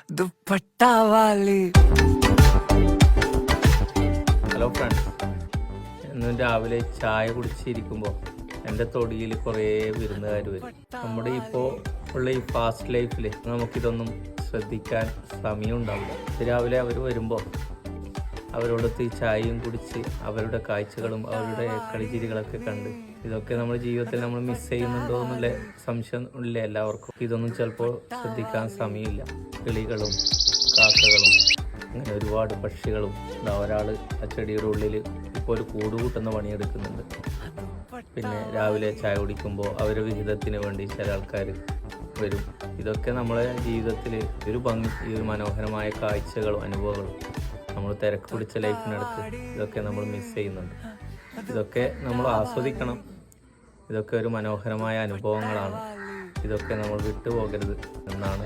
दुपट्टा वाली. Hello friends, ഇന്ന് രാവിലെ ചായ കുടിച്ചിരിക്കുമ്പോൾ എൻ്റെ തൊടിയിൽ കുറേ വിരുന്നുകാർ വരും. നമ്മുടെ ഇപ്പോൾ ഉള്ള ഈ ഫാസ്റ്റ് ലൈഫിൽ നമുക്കിതൊന്നും ശ്രദ്ധിക്കാൻ സമയം ഉണ്ടാവില്ല. രാവിലെ അവർ വരുമ്പോൾ അവരോടൊത്ത് ഈ ചായയും കുടിച്ച് അവരുടെ കാഴ്ചകളും അവരുടെ കളിച്ചിരികളൊക്കെ കണ്ട് ഇതൊക്കെ നമ്മുടെ ജീവിതത്തിൽ നമ്മൾ മിസ് ചെയ്യുന്നുണ്ടോ എന്നുള്ള സംശയം ഇല്ല എല്ലാവർക്കും. ഇതൊന്നും ചിലപ്പോൾ ശ്രദ്ധിക്കാൻ സമയമില്ല. കിളികളും കാക്കകളും അങ്ങനെ ഒരുപാട് പക്ഷികളും ഒരാൾ ആ ചെടിയുടെ ഉള്ളിൽ ഇപ്പോൾ ഒരു കൂട് കൂട്ടുന്ന പണിയെടുക്കുന്നുണ്ട്. പിന്നെ രാവിലെ ചായ കുടിക്കുമ്പോൾ അവരുടെ വിഹിതത്തിന് വേണ്ടി ചില ആൾക്കാർ വരും. ഇതൊക്കെ നമ്മളെ ജീവിതത്തിൽ ഒരു ഭംഗി, ഈ ഒരു മനോഹരമായ കാഴ്ചകളും അനുഭവങ്ങളും നമ്മൾ തിരക്ക് പിടിച്ച ലൈഫിനടുത്ത് ഇതൊക്കെ നമ്മൾ മിസ് ചെയ്യുന്നുണ്ട്. ഇതൊക്കെ നമ്മൾ ആസ്വദിക്കണം. ഇതൊക്കെ ഒരു മനോഹരമായ അനുഭവങ്ങളാണ്. ഇതൊക്കെ നമ്മൾ വിട്ടുപോകരുത് എന്നാണ്